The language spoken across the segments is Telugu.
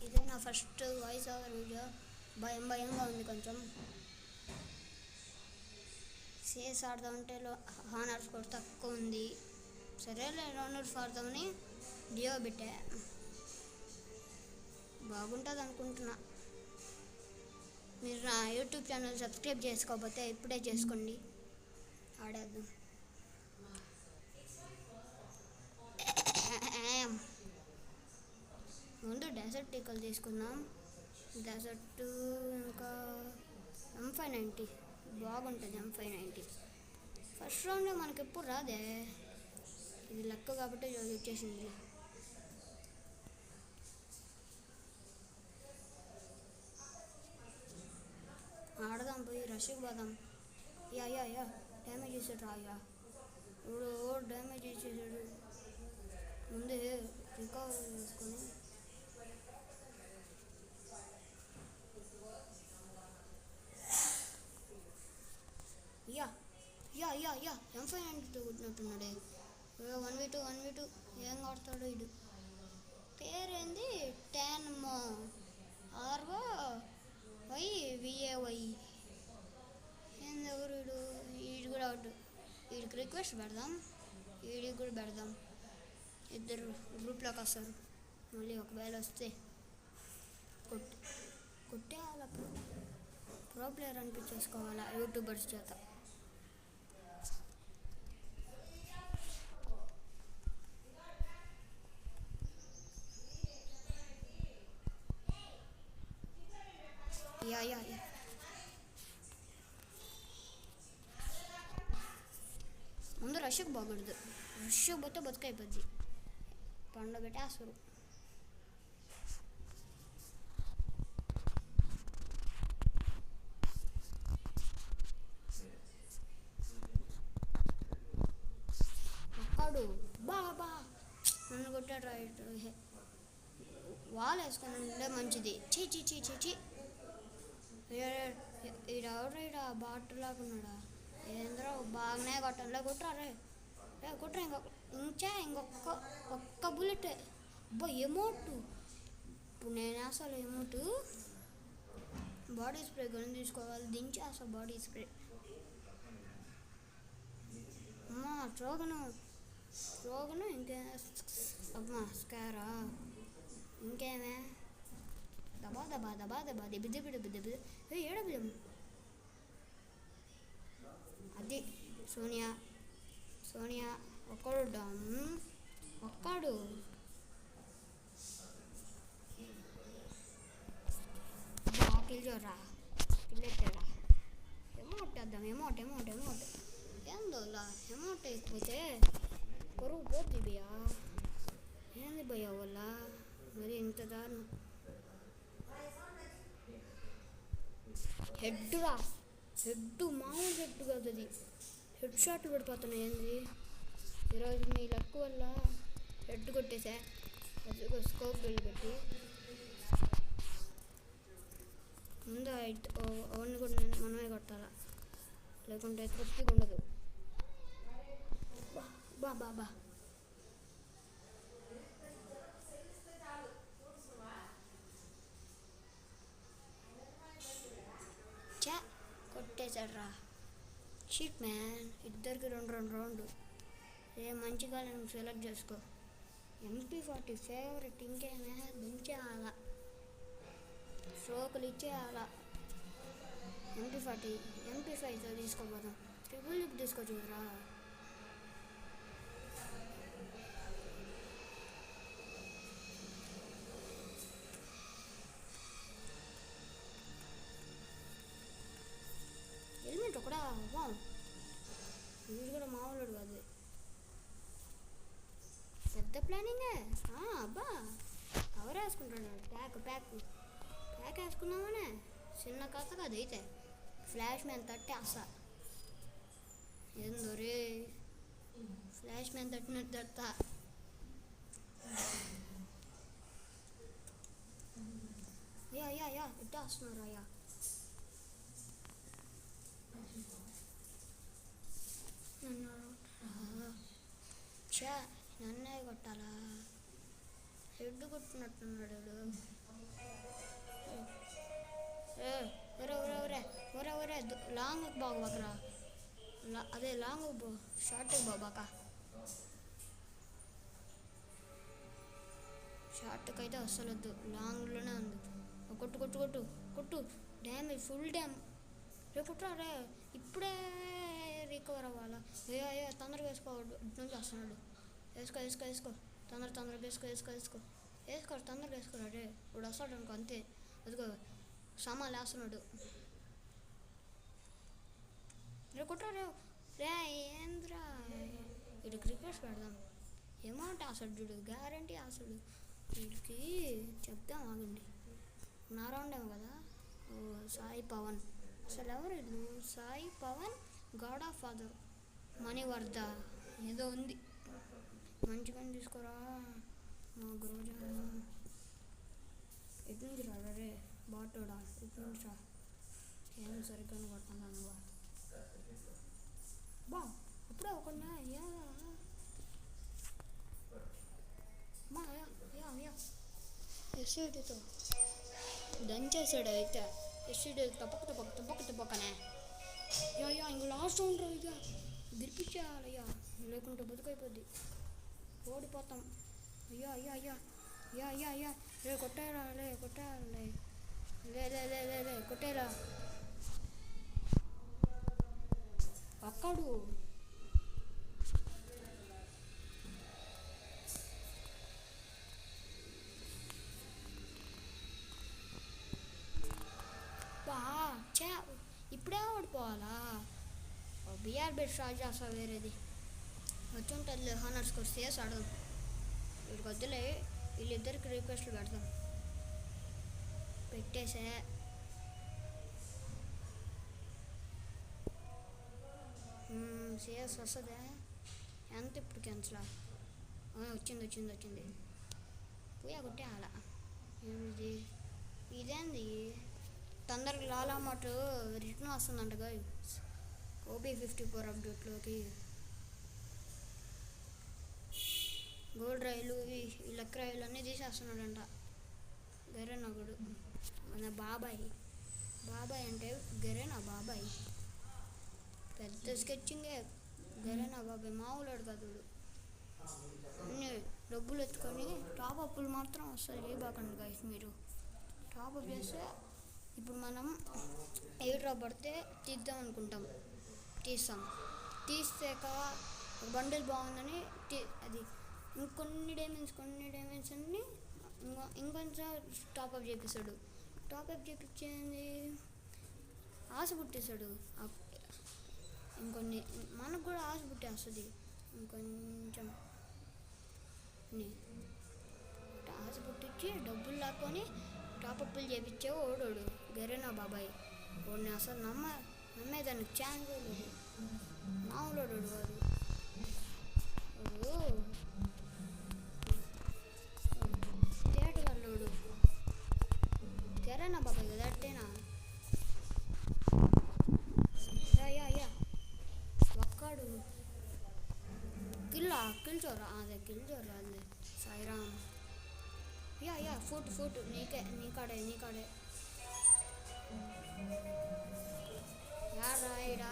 ఇదే నా ఫస్ట్ వాయిస్ ఓవర్ వీడియో. భయంగా ఉంది కొంచెం. సిఎస్ ఆడదామంటే హానర్ స్కోర్ తక్కువ ఉంది. సరేలే రౌండర్స్ ఆడదామని డియో పెట్టా. బాగుంటుంది అనుకుంటున్నా. మీరు నా యూట్యూబ్ ఛానల్ సబ్స్క్రైబ్ చేసుకోకపోతే ఇప్పుడే చేసుకోండి. ఆడేద్దాం. ముందు డెజర్ట్ టీకలు తీసుకుందాం. డెజర్ట్ ఇంకా M590 బాగుంటుంది. M590 ఫస్ట్ రౌండ్ మనకి ఎప్పుడు రాదే. ఇది లెక్క కాబట్టి వచ్చేసింది. ఆడదాం, పోయి రష్కి పోదాం. యా డ్యామేజ్ చేసాడు రాయ్యా. ఇప్పుడు డ్యామేజ్ చేసేసాడు. ముందే రికవర్ చేసుకొని యా M590 కొట్టినట్టున్నాడే. 1v2 ఏం కొడతాడు ఇడు. పేరేంది? టెన్మో ROYVAY. ఏంది ఎవరు వీడు? వీడు కూడా అవుట్. వీడికి రిక్వెస్ట్ పెడదాం, వీడికి కూడా పెడదాం. ఇద్దరు గ్రూప్లోకి వస్తారు. మళ్ళీ ఒకవేళ వస్తే కొట్టేయాల. ప్రో ప్లేయర్ అనిపించేసుకోవాలా యూట్యూబర్స్ చేత. యా ముందు రష్కి బాగూడదు. రష్కి పోతే బతుకైపోద్ది. పండుగ పెట్టేస్తారు. అక్కడు బా నన్ను కొట్టాడు. రైట్ వాల్ వేసుకొని ఉంటే మంచిది. చీ ఈడెవడ్రా బాట్ లాగున్నాడా? ఏంద్రా బాగానే కొట్టంలే. కొట్టరా ఇంకొక్క బుల్లెట్. అబ్బా ఎమోటు. ఇప్పుడు నేను అసలు ఎమోటు బాడీ స్ప్రే కొని తీసుకోవాలి. దించేస్తా బాడీ స్ప్రే. అమ్మా ట్రోగను ఇంకే. అమ్మా స్కారా ఇంకేమే. దబా దిబ్బి ఏడబిలం. అది సోనియా ఒక్కడు కిల్చోరా. కిల్లెట్టాడా? ఎమౌంట్ వేద్దాం. ఎమౌంట్ ఏందోలా ఎమౌంట్ వేయకపోతే కొరువు పోద్ది భయ్యా. ఏంది భయ్యా వల్ల మరి ఇంత దారుణం. హెడ్ మామూలు హెడ్ కాదు అది. హెడ్ షాట్ పడిపోతున్నాయి. ఏంది ఈరోజు మీ లక్ వల్ల హెడ్ కొట్టేసా. అది స్కోప్ బిల్డ్ పెట్టి ముందు అవన్నీ కూడా మనమే కొట్టాలా, లేకుంటే తృప్తిగా ఉండదు. బా కొట్టేశాడ్రా. Sheet man. ఇద్దరికి రెండు రౌండ్లు. ఏ మంచిగా నేను సెలెక్ట్ చేసుకో. MP40 favourite. ఇంకేమే దించేయాలా, స్ట్రోకులు ఇచ్చేయాలా. MP5తో తీసుకోపోదాం. ట్రిపుల్ లిప్ తీసుకోవచ్చురా. హెల్మెట్ ఒకడా. వీడు కూడా మామూలు కాదు. పెద్ద ప్లానింగే. అబ్బా కవర్ వేసుకుంటాడు. ప్యాక్ వేసుకున్నామనే చిన్న కథ కాదు. అయితే ఫ్లాష్ మ్యాన్ తట్టేస్తా. ఏందో రే ఫ్లాష్ మ్యాన్ తట్టినట్టు తడతా. యా ఇట్టా వస్తున్నారు. అయ్యా నన్నే కొట్టాలా? హెడ్ కొట్టినట్టున్నాడు వీడు. ఏ ఒరే ఒరే ఒరే ఒరే ఒరే లాంగ్ బాగోబాకరా. అదే లాంగ్ షార్ట్ బాబాక. షార్ట్కి అయితే అస్సలు వద్దు, లాంగ్లోనే ఉంది. కొట్టు కొట్టు కొట్టు కొట్టు. Damage full damn. రే కుట్రా రే, ఇప్పుడే రికవర్ అవ్వాలా. అయ్యో తొందరగా వేసుకో, ఇటు నుంచి వస్తున్నాడు. వేసుకో వేసుకో వేసుకో, తొందరగా వేసుకో వేసుకో వేసుకో వేసుకో, తొందరగా వేసుకోరా రే. ఇప్పుడు వస్తాడు అనుకో అంతే. అదిగో సామాన్లు వేస్తున్నాడు. రే కుట్రా రే. రే ఏంద్రా, వీడికి రిక్వెస్ట్ పెడదాం. అమౌంట్ ఆసాడు చూడు, గ్యారంటీ ఆసాడు. వీడికి చెప్దాం ఆగండి. నా రౌండ్ ఏమో కదా. ఓ సాయి పవన్, అసలు ఎవరు వీళ్ళు? Sai Pavan, god of father, మణివర్ధ ఏదో ఉంది. మంచిగా తీసుకోరా మా గురుజా. ఎటు నుంచి రా రే బాటోడా, ఎటు నుంచి రా. ఏం సరిగ్గా కొడుతున్నాను బా. అప్పుడే ఒకన్నా ఎస్సీటీతో దంచేసాడు అయితే. ఎస్సీటీ తప్పకనే. అయ్యా ఇంక లాస్ట్ రౌండ్ రా. ఇక గిరిపించేయాలయ్యా, లేకుంటే బతుకైపోద్ది, ఓడిపోతాం. అయ్యా అయ్యా అయ్యా అయ్యా అయ్యా అయ్యా రే కొట్టారా లే, కొట్టాలే లే లే లే లే లే కొట్టేలా. అక్కడు ఇప్పుడే ఓడిపోవాలా? బీఆర్బీ స్టార్ట్ చేస్తా, వేరేది వచ్చి ఉంటుంది. హానర్స్ కోర్స్ చేసి ఆడదాం. వీడికి వద్దులే, వీళ్ళిద్దరికి రిక్వెస్ట్లు పెడతాం. పెట్టేసే సిఎస్ వస్తుందా? ఎంత ఇప్పుడు క్యాన్సలా? వచ్చింది పోయా కొట్టేయాల. ఇది ఇదేంది తొందరగా లాలా మాట రిటర్న్ వస్తుందంట గైస్ ఓబీ 54 అప్డేట్లోకి. గోల్డ్ రైలు ఈ లెక్క రైలు అన్నీ తీసేస్తున్నాడంట గరేనాగుడు. మన బాబాయ్ అంటే గరేనా బాబాయ్. పెద్ద స్కెచ్చింగే గరేనా బాబాయ్, మామూలు కాదు. అన్నీ డబ్బులు ఎత్తుకొని టాప్ అప్పులు మాత్రం అసలు చేయబాకండి గైస్. మీరు టాప్ అప్ చేస్తే ఇప్పుడు మనం ఏ డ్రాప్ పడితే తీద్దాం అనుకుంటాం, తీసాక బండిల్ బాగుందని అది ఇంకొన్ని డైమండ్స్ అన్ని ఇంకొంచెం టాప్అప్ చేపిస్తాడు. టాప్అప్ చేపించేది ఆశ పుట్టేశాడు. ఇంకొన్ని మనకు కూడా ఆశ పుట్టేస్తుంది. ఇంకొంచెం ఆశ పుట్టించి డబ్బులు లాక్కొని టాప్అప్లు చేపించే ఓడోడు గరేనా బాబాయ్. వాడిని అసలు నమ్మేదానికి ఛాన్స్ లేదు. మామూలు వాడు తేటగాళ్ళోడు గరేనా బాబాయ్ కదా. అట్టేనా అయ్యా ఒక్కడు కిల్ చోరా, అదే కిల్ చోరా అదే సాయిరామ్. యా ఫోటో నీకాడే రాయిడా.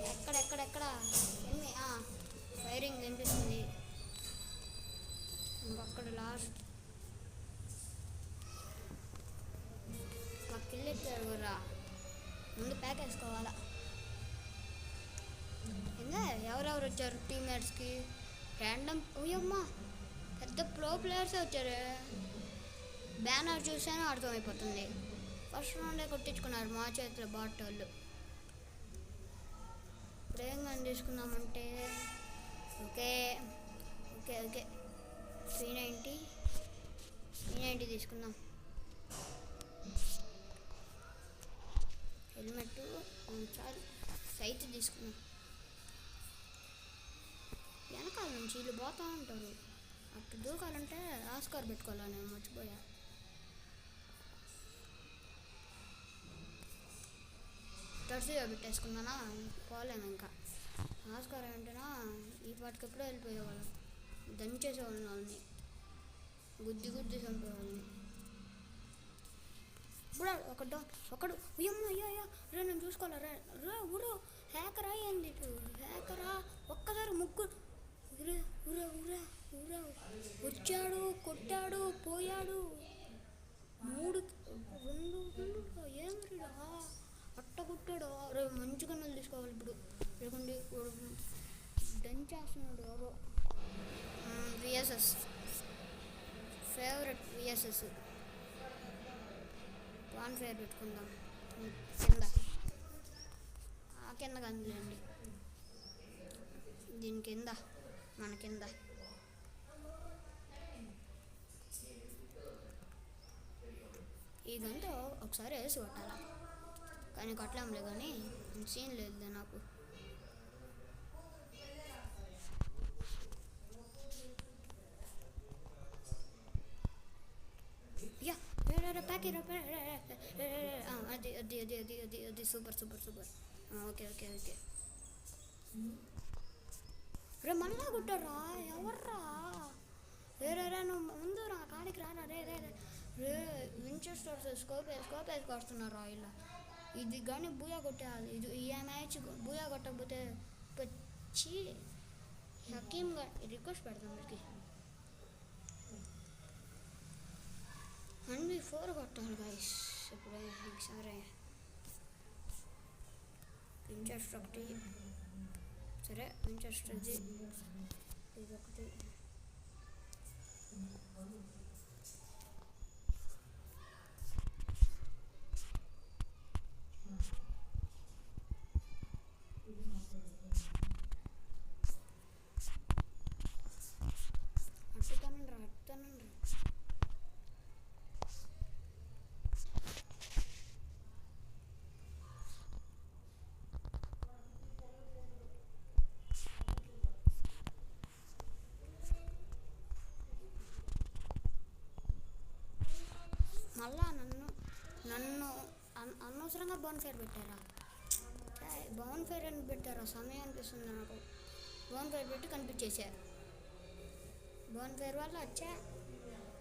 ఎక్కడ ఫైరింగ్ కనిపిస్తుంది. ఇంకొక్కడ లాస్ట్ కిల్ ఎత్తారు రా. ముందు ప్యాక్ వేసుకోవాలా. ఇంకా ఎవరెవరు వచ్చారు టీమ్మేట్స్కి ర్యాండమ్. ఓయమ్మా పెద్ద ప్రో ప్లేయర్సే వచ్చారు. బ్యానర్ చూస్తేనే అర్థమైపోతుంది. ఫస్ట్ రౌండే కొట్టించుకున్నారు మా చేతిలో బాట్ వాళ్ళు. ఇప్పుడు ఏం కానీ తీసుకున్నామంటే ఓకే 390 తీసుకుందాం. హెల్మెట్ చాలు, సైట్ తీసుకున్నాం. వెనకాల నుంచి వీళ్ళు పోతూ ఉంటారు. అప్పుడు దూకాలంటే ఆస్కార్ పెట్టుకోవాలా, నేను మర్చిపోయా. టర్సీగా పెట్టేసుకున్నానా, పోలేము ఇంకా. ఆస్కార్ అంటేనా ఈ పాటికి ఎప్పుడో వెళ్ళిపోయేవాళ్ళం, దంచేసేవాళ్ళని వాళ్ళని. గుద్ది గుద్ది చంపేవాళ్ళని. ఇప్పుడు ఒకడు అయ్యమ్మ అయ్యా రే నేను చూసుకోవాలా రే రే ఊరు హ్యాకరా ఏంది హ్యాకరా ఒక్కసారి ముగ్గురు ఉరే ఉరే ఉరే ఉరే వచ్చాడు కొట్టాడు పోయాడు 2 ఏం రీడా అట్ట కొట్టాడు. రే మంచి కన్నులు తీసుకోవాలి ఇప్పుడు లేకుండి దంచేస్తున్నాడు ఎవరో. విఎస్ఎస్ ఫేవరెట్ విఎస్ఎస్ వాన్ ఫేర్ పెట్టుకుందాం కింద కింద కందులేండి దీని కింద మన కింద. ఈ గంతో ఒకసారి వేసి కొట్టాల కానీ కొట్టలేంలే కానీ సీన్ లేదు నాకు. ప్యాకెట్ అది అది అది అది అది అది super super super. Okay okay okay రే మళ్ళా కొట్టారా ఎవర్రా రే రే నువ్వు ముందు రా కాడికి రారా రే రే రే వించెస్టర్ స్కోప్ వేసి కొడుతున్నారా ఇలా. ఇది కానీ బూయా కొట్టేయాలి. ఇది ఈ మ్యాచ్ బూయా కొట్టకపోతే వచ్చి హకీమ్గా రిక్వెస్ట్ పెడతాం వీరికి 1v4 కొట్టాలి గైస్ ఇప్పుడు. సరే వించెస్టర్ ఒకటి సరే వించెస్టర్ ఇది ఒకటి మళ్ళా నన్ను అనవసరంగా బోన్ఫైర్ పెట్టారా. బోన్ఫైర్ అని పెట్టారా సమయం అనిపిస్తుంది నాకు. బోన్ఫైర్ పెట్టి కనిపించేశారు. బోన్ఫైర్ వల్ల వచ్చా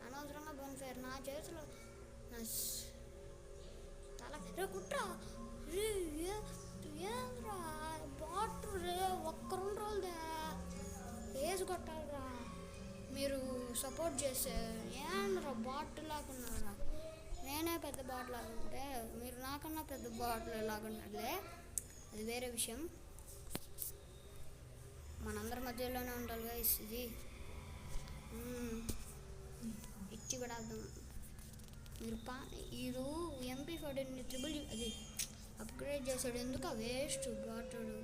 అనవసరంగా బోన్ఫైర్ నా చేతిలో నా తల రే కుట్రా రే ఏంద్రా బాట్ రే ఒక్క 2 రోజులదే వేసి కొట్టాలరా మీరు సపోర్ట్ చేస్తే. ఏంద్రా బాట్ లాగున్నారా నేనే పెద్ద బాట్ లాగుంటే మీరు నాకన్నా పెద్ద బాట్లు లాగున్నట్లే అది వేరే విషయం. మనందరి మధ్యలోనే ఉండాలి గైస్. ఇది ఇచ్చి కూడా అర్థం మీరు మీరు MP14 ట్రిపుల్ అది అప్గ్రేడ్ చేసాడు ఎందుకు వేస్ట్ బాటుడు.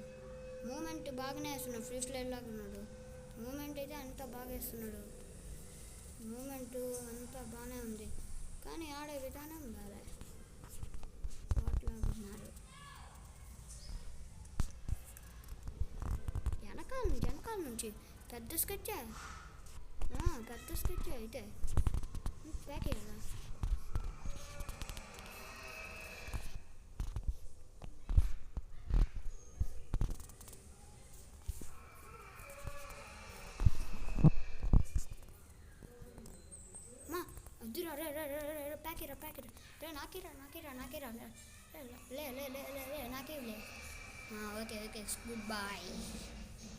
మూమెంట్ బాగానే వేస్తున్నాడు ఫ్రీ స్లైడ్ లాగా ఉన్నాడు. మూమెంట్ అయితే అంతా బాగా వేస్తున్నాడు. మూమెంట్ అంతా బాగానే ఉంది కానీ ఆడే విధానం బాగా బాట్లాగా ఉన్నాడు. వెనకాల నుంచి పెద్ద స్కెచ్ అయితే ప్యాకే కదా. అద్దురా రే రే రే ప్యాకెరా రే నాకేరా లే నాకేలే. Okay okay good boy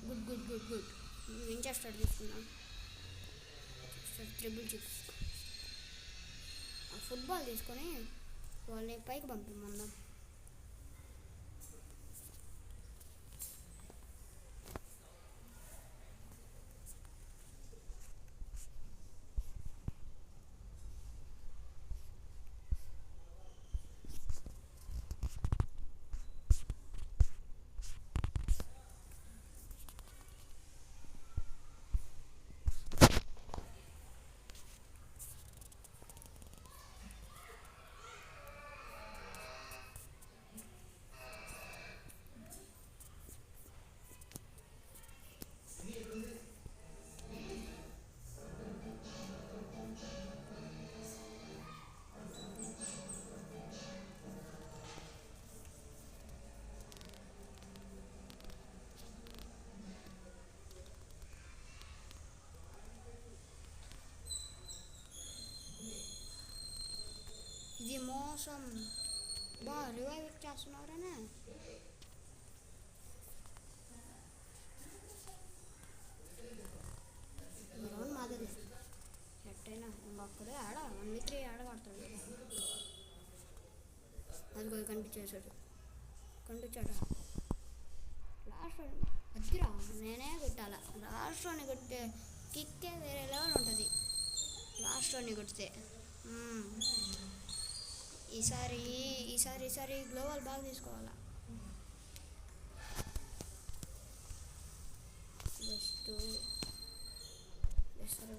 good Winchester తీసుకున్నాం. ట్రిపుల్ చిప్స్ ఫుట్బాల్ తీసుకొని వాళ్ళని పైకి పంపిమందాం. ఇది మోసం. రివైవ్ చేస్తున్నారనే. రౌండ్ మాది ఎట్టయినా ఇంకొక్కడే ఆడ 1v3 ఆడగడతాడు. అది కూడా కనిపించాడు. లాస్ట్ వద్దురా, నేనే కొట్టాల. లాస్ట్లోని కొట్టే కిక్కే వేరే లెవెల్ ఉంటుంది. లాస్ట్లోని కొడితే ఈసారి గ్లోబల్ బాగా తీసుకోవాలా.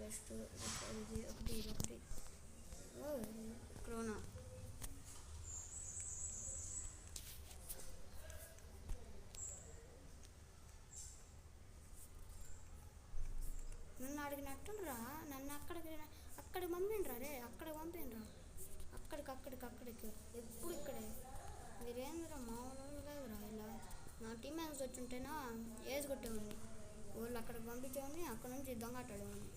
బెస్ట్ ఇది ఒకటి క్రోనా. నన్ను అడిగినట్టుండ్రా, నన్ను అక్కడికి పంపిండ్రా రే, అక్కడికి ఎప్పుడు ఇక్కడే. మీరేంద్రా మామూలు లేదురా. ఇలా నా టీమ్ మ్యాచ్ వచ్చింటేనా ఏజ్ కొట్టేవాడిని, వాళ్ళు అక్కడికి పంపించేవాడిని, అక్కడ నుంచి దొంగటాడేవాడిని.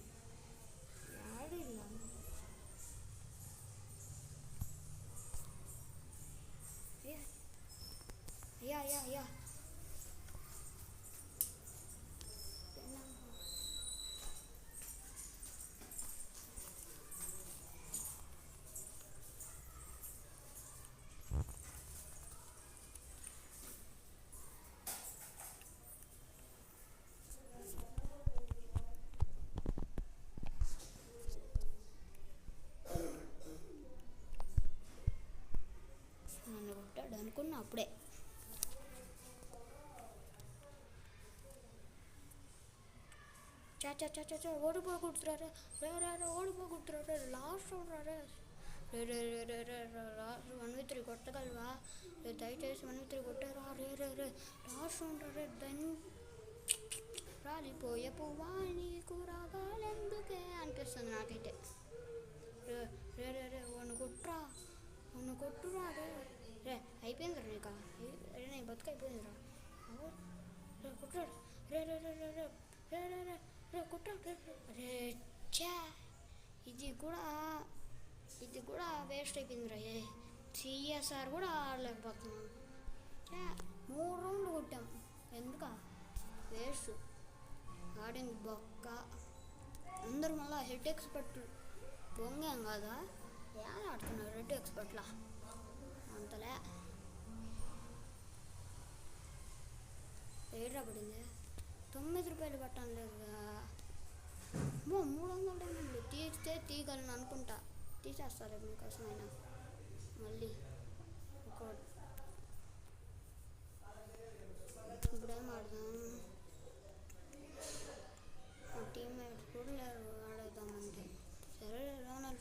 ఆడు ఇలా అయ్యా నన్ను కొట్టాడు అనుకున్నా అప్పుడే. ఓడిపోకుంటున్నారా లాస్ట్ రే. 1v3 కొట్టగలవా? దయచేసి 1v3 కొట్టారా? రే లాస్ట్ ఉంటారే. దాన్ని రాలిపోయే పువ్వా నీకు రాగాలెందుకే అనిపిస్తుంది నాకైతే. రే ఒన్ను కొట్టురా రే. అయిపోయిందిరా నీకు, నీ బతుకు అయిపోయిందిరా. కుట్రాడు రే కుట్రాడు రే. చా ఇది కూడా వేస్ట్ అయిపోయిందిరా. సిఎస్ఆర్ కూడా ఆడలేకపోతున్నాం. 3 రౌండ్లు కొట్టాం, ఎందుకా వేస్ట్ ఆడింది బొక్క. అందరూ మళ్ళీ హెడ్ ఎక్స్పర్ట్ బొంగేం కాదా, ఏం ఆడుతున్నారు హెడ్ ఎక్స్పర్ట్లా అంతలే. ఏడ్రా పడింది 9 రూపాయలు పట్టాను లేదుగా. 300 డైమండ్లు తీస్తే తీయగలను అనుకుంటా. తీసేస్తారు మీకోసమైనా. మళ్ళీ ఇప్పుడేం ఆడదాం? టీమ్మేట్స్ కూడా లేరు ఆడేద్దామంటే. సరే రోనల్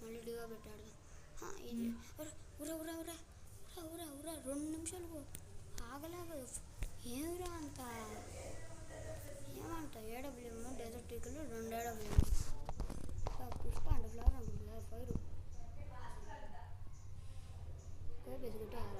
మళ్ళీ డిగా పెట్టి ఆడదాం. ఇది ఉరా 2 నిమిషాలు ఆగలేక ఏమిరా ఏమంట. AWM desert eagle 2 AWM Pushpa అంటే ఫ్లవర్ అనుకుంటా. ఫైరు కోపి ఎదుగుతాయాల.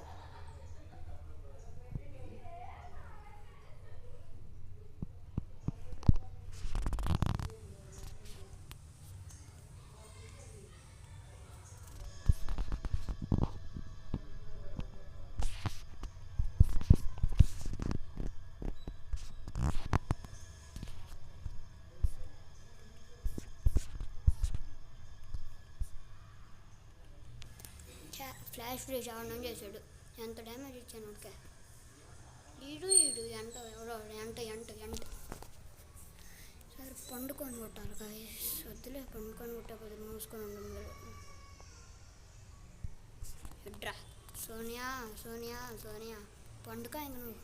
ఫ్లాష్ ఫ్రీజ్ ఆడడం చేశాడు. ఎంత డ్యామేజ్ ఇచ్చాను ఓకే. ఈడు ఎంట సరే పండుకొని కొట్టాలి గాయస్. వద్దులే పండుకొని కొట్టకపోతే మూసుకొని ఉండదు. ఎడ్రా సోనియా పండుక ఇంక నువ్వు.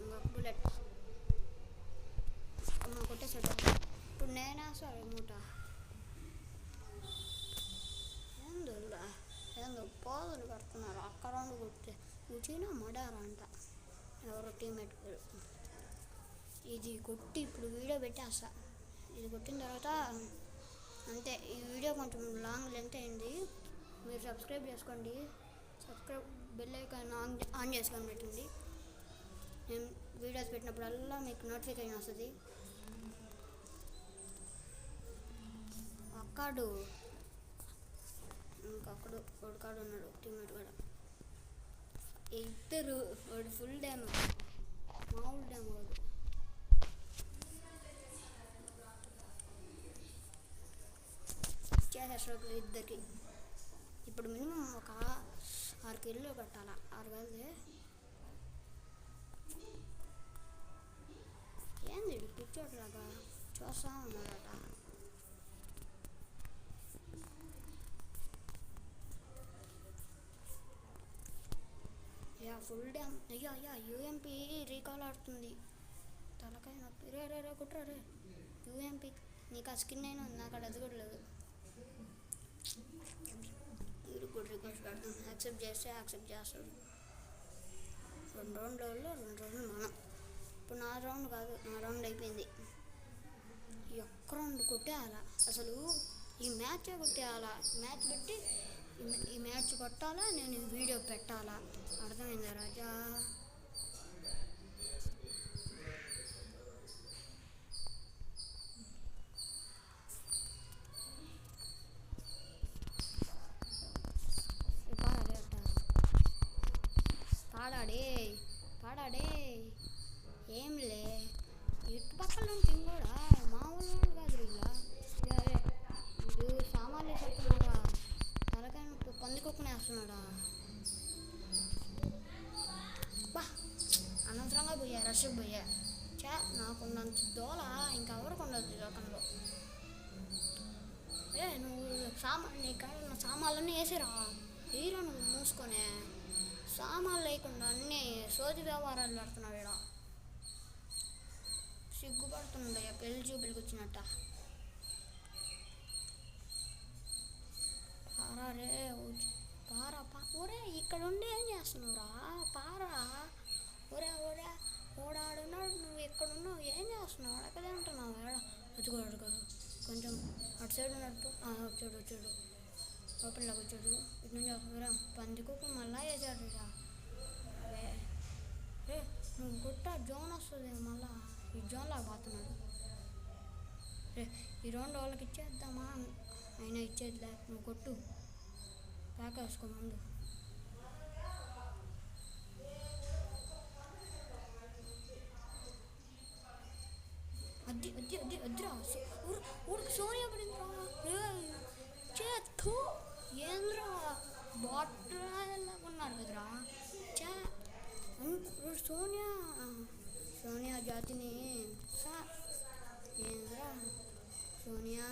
ఇంకొక బుల్లెట్ కొట్టేసాడు. ఇప్పుడు నేనా సరే మూట ఏందో పోదులు కడుతున్నారు. అక్కడ కొట్టే కూర్చుని మడారా అంట ఎవరో టీమ్మేట్ పేరు. ఇది కొట్టి ఇప్పుడు వీడియో పెట్టేస్తా. ఇది కొట్టిన తర్వాత అంతే. ఈ వీడియో కొంచెం లాంగ్ లెంత్ అయింది. మీరు సబ్స్క్రైబ్ చేసుకోండి. సబ్స్క్రైబ్ బెల్ ఐకాన్ ఆన్ చేసుకొని పెట్టండి. నేను వీడియోస్ పెట్టినప్పుడల్లా మీకు నోటిఫికేషన్ వస్తుంది. అక్కడు ఇంకొకడు ఒకడు ఉన్నాడు టీమేట్ కూడా. ఇద్దరు వాడు ఫుల్ డ్యామ్, మామూలు డ్యామ్ వాడు. చేసేస్తారు ఇద్దరికి. ఇప్పుడు మినిమం ఒక 6 కిలోలు కట్టాలా. 6 కలిసి ఏంది కూర్చోట్లాగా చూస్తా ఉన్నాడట. Full dam. అయ్యా యూఎంపీ రీకాల్ ఆడుతుంది. తలకాయ నొప్పి. రే కుట్రా రే. యూఎంపీ నీకు ఆ స్కిన్ అయినా ఉంది, నాకు అది కూడా లేదు. వీడు కూడా రిక్వెస్ట్ పెడతాం. యాక్సెప్ట్ చేస్తే యాక్సెప్ట్ చేస్తాడు. 2 రౌండ్లలో 2 రౌండ్లు మనం. ఇప్పుడు నా రౌండ్ కాదు, నా రౌండ్ అయిపోయింది. ఈ ఒక్క రౌండ్ కొట్టేయాలా అసలు. ఈ మ్యాచే కొట్టేయాలా. మ్యాచ్ పెట్టి ఈ మ్యాచ్ కొట్టాలా, నేను ఈ వీడియో పెట్టాలా. అర్థమైందా రాజా? పాడాడే ఏంలే. ఇటుపక్కల నుంచి కూడా మామూలు కాదు. వీడు సామాన్లు చెప్తున్నాడా, తలకాయ పందికొక్కునే వేస్తున్నాడా. బా అనవసరంగా పోయా, రష్ పోయా. నాకున్నంత దోల ఇంకెవరికి ఉండదు లోకంలో. నువ్వు నీకు సామాన్లన్నీ వేసిరా. హీరో నువ్వు మూసుకొనే. సామాన్లు లేకుండా అన్నీ సోది వ్యవహారాలు పెడుతున్నావు. ఇక్కడ సిగ్గుపడుతుండయా పెళ్లి చూపులకు వచ్చినట్ట. పారా ఒరే ఇక్కడ ఉండి ఏం చేస్తున్నావురా? పారా ఓడాడున్నాడు, నువ్వు ఎక్కడున్నావు, ఏం చేస్తున్నావు? అక్కడే ఉంటున్నావు. అడుగు కొంచెం అటు సైడ్ ఉన్నట్టు. వచ్చాడు ఓపెన్లోకి వచ్చాడు. ఇటు నుంచి పందికొక్కు మళ్ళా వేసాడు. రే నువ్వు కొట్ట జోన్ వస్తుంది మళ్ళా. ఈ జోన్లాగా పోతున్నాడు. రే ఈ రౌండ్ వాళ్ళకి ఇచ్చేద్దామా? అయినా ఇచ్చేదిలే, నువ్వు కొట్టు. ప్యాక్ వేసుకో ముందు. అద్దిరా ఊరికి సోనియా పడిందిరా. చేత్తు ఏంద్రా బాట్లాగా ఉన్నారు కదరా. సోనియా జాతిని ఏంద్రా. సోనియా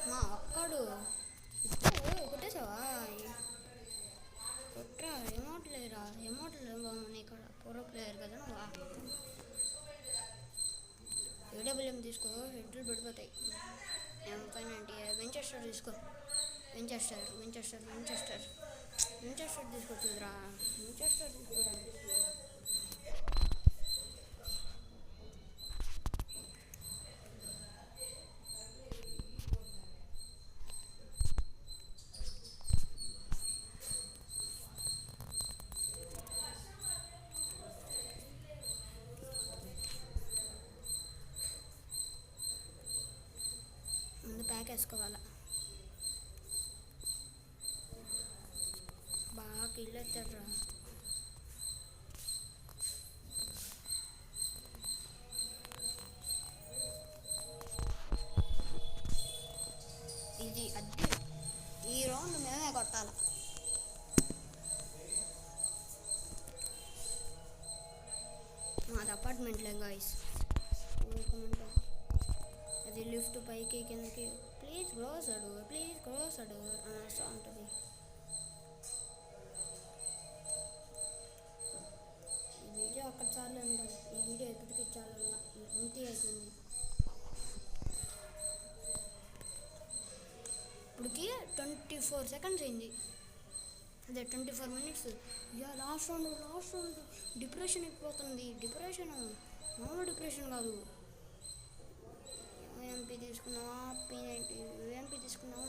మా ఒక్కడు కొట్టేసావా? కొట్రా. ఎమౌంట్ బాగున్నాయి ఇక్కడ. పూర్వ ప్లేయర్ కదా నువ్వు. ఏడబ్ల్యూఎం తీసుకో, హెడ్లు పడిపోతాయి. M590 వించెస్టర్ తీసుకో. వించెస్టర్ తీసుకోవచ్చురా. వించెస్టర్ తీసుకోరా. ప్యాక్ వేసుకోవాలా. బాగా కిల్ ఎత్తాడురా. ఇది ఈ రౌండ్ మేమే కొట్టాలి. మాది అపార్ట్మెంట్లే గాయ్స్. అది లిఫ్ట్ పైకి కిందకి. ప్లీజ్ క్లోజ్ అని వస్తూ ఉంటుంది. ఈ వీడియో అక్కడ చాలు ఉండాలి. ఈ వీడియో ఎక్కడికి చాలా ఇంటి అవుతుంది. ఇప్పటికి 24 సెకండ్స్ అయింది. అదే 24 minutes. లాస్ట్ రౌండ్ డిప్రెషన్ అయిపోతుంది. మామూలు డిప్రెషన్ కాదు. ఎంపీ తీసుకున్నావా P90 UMP తీసుకున్నావా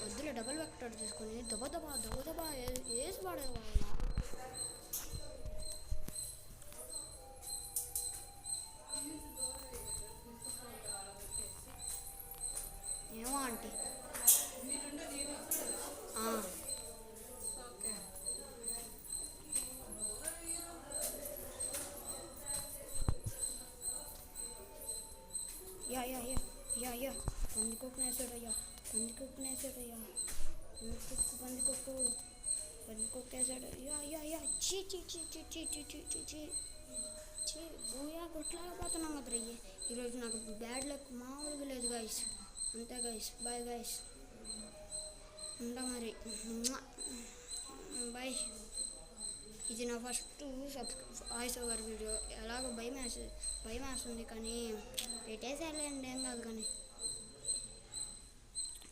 వద్దులే డబల్ వెక్టర్ తీసుకొని దబదబా వేసి పడేవా ఏమో ఆంటీ యా పందికొక్కుని వేసాడయ్యా పందికొక్కు వేసాడు యా చీ బూయా కొట్లాడిపోతున్నాం కదా రయ్యి ఈరోజు నాకు బ్యాడ్ లక్ మామూలుగా లేదు గాయస్ అంతే గాయస్ బాయ్ గాయస్ ఉంటా మరి బాయ్ ఇది నా ఫస్ట్ వాయిస్ ఓవర్ వీడియో ఎలాగో భయం వేస్తుంది కానీ పెట్టేసేయాలండి ఏం కాదు కానీ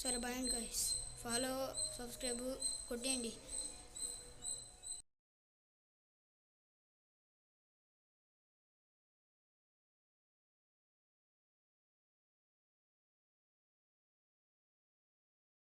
సరే బాయ్ అండి గైస్ ఫాలో సబ్స్క్రైబ్ కొట్టేయండి